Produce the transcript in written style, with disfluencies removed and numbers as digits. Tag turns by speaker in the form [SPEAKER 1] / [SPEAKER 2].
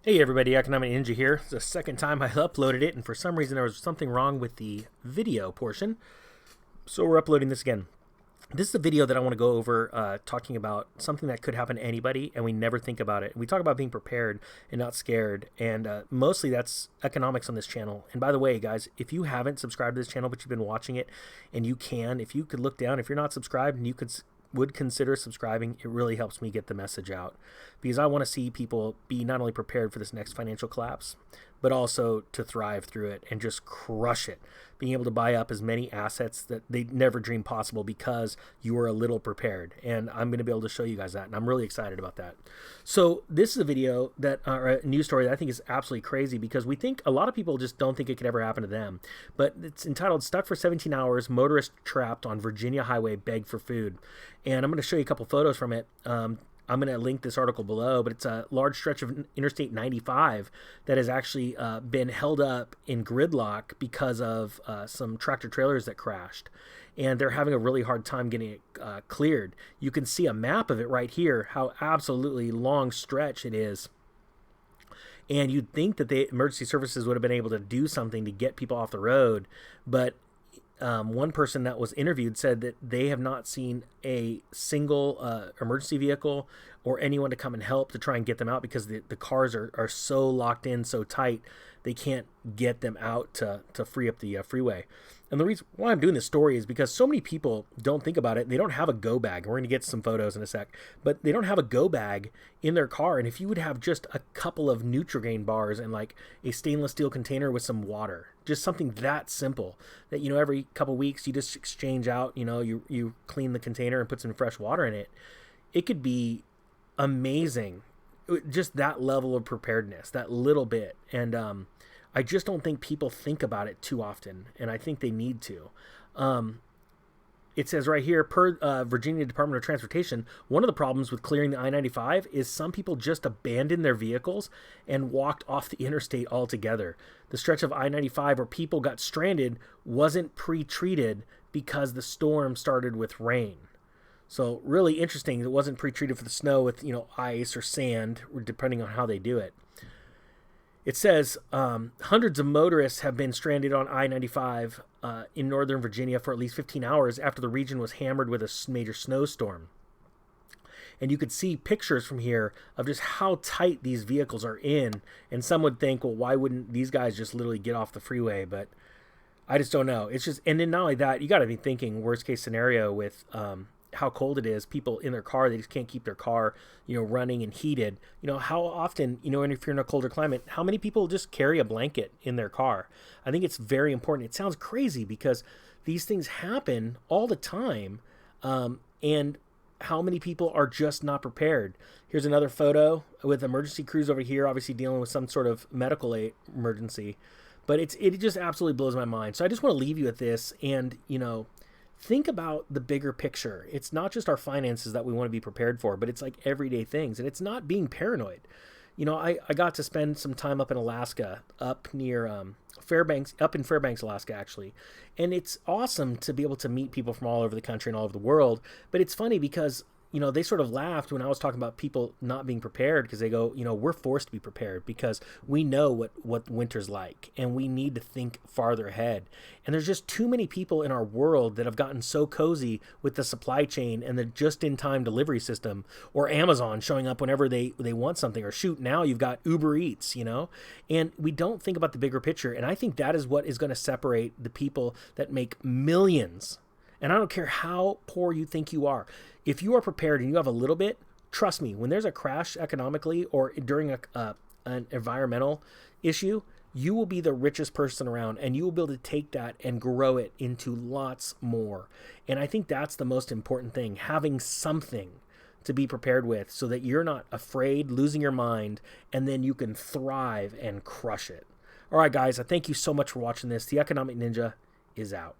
[SPEAKER 1] Hey everybody, Economic Ninja here. It's the second time I uploaded it, and for some reason there was something wrong with the video portion. So we're uploading this again. This is a video that I want to go over talking about something that could happen to anybody, and we never think about it. We talk about being prepared and not scared, and mostly that's economics on this channel. And by the way, guys, if you haven't subscribed to this channel, but you've been watching it, and if you could look down, if you're not subscribed and you would consider subscribing, it really helps me get the message out, because I want to see people be not only prepared for this next financial collapse, but also to thrive through it and just crush it, being able to buy up as many assets that they never dreamed possible because you were a little prepared. And I'm going to be able to show you guys that, and I'm really excited about that. So this is a video that, or a news story that I think is absolutely crazy, because we think a lot of people just don't think it could ever happen to them. But it's entitled "Stuck for 17 Hours, Motorist Trapped on Virginia Highway Beg for Food." And I'm going to show you a couple photos from it. I'm going to link this article below, but it's a large stretch of Interstate 95 that has actually been held up in gridlock because of some tractor trailers that crashed. And they're having a really hard time getting it cleared. You can see a map of it right here, how absolutely long stretch it is. And you'd think that the emergency services would have been able to do something to get people off the road, but one person that was interviewed said that they have not seen a single emergency vehicle or anyone to come and help to try and get them out, because the cars are so locked in, so tight, they can't get them out to free up the freeway. And the reason why I'm doing this story is because so many people don't think about it. They don't have a go bag. We're going to get some photos in a sec, but they don't have a go bag in their car. And if you would have just a couple of Nutrigrain bars and like a stainless steel container with some water, just something that simple that, you know, every couple weeks you just exchange out, you know, you clean the container and put some fresh water in it, it could be amazing. Just that level of preparedness, that little bit. And I just don't think people think about it too often, and I think they need to. It says right here, per Virginia Department of Transportation, one of the problems with clearing the I-95 is some people just abandoned their vehicles and walked off the interstate altogether. The stretch of I-95 where people got stranded wasn't pre-treated because the storm started with rain. So really interesting. It wasn't pre-treated for the snow with, you know, ice or sand, depending on how they do it. It says hundreds of motorists have been stranded on I-95 in Northern Virginia for at least 15 hours after the region was hammered with a major snowstorm. And you could see pictures from here of just how tight these vehicles are in. And some would think, well, why wouldn't these guys just literally get off the freeway? But I just don't know. It's just, and then not only that, you got to be thinking worst case scenario with how cold it is. People in their car, they just can't keep their car, you know, running and heated. You know, how often, you know, and if you're in a colder climate, how many people just carry a blanket in their car? I think it's very important. It sounds crazy because these things happen all the time, and how many people are just not prepared. Here's another photo with emergency crews over here, obviously dealing with some sort of medical aid emergency. But it just absolutely blows my mind. So I just want to leave you with this, and, you know, think about the bigger picture. It's not just our finances that we want to be prepared for, but it's like everyday things. And it's not being paranoid. You know, I got to spend some time up in Alaska, up near Fairbanks, up in Fairbanks, Alaska, actually. And it's awesome to be able to meet people from all over the country and all over the world. But it's funny because, you know, they sort of laughed when I was talking about people not being prepared, because they go, you know, we're forced to be prepared because we know what winter's like, and we need to think farther ahead. And there's just too many people in our world that have gotten so cozy with the supply chain and the just-in-time delivery system, or Amazon showing up whenever they want something, or shoot, now you've got Uber Eats, you know, and we don't think about the bigger picture. And I think that is what is going to separate the people that make millions. And I don't care how poor you think you are. If you are prepared and you have a little bit, trust me, when there's a crash economically or during an environmental issue, you will be the richest person around, and you will be able to take that and grow it into lots more. And I think that's the most important thing, having something to be prepared with so that you're not afraid, losing your mind, and then you can thrive and crush it. All right, guys, I thank you so much for watching this. The Economic Ninja is out.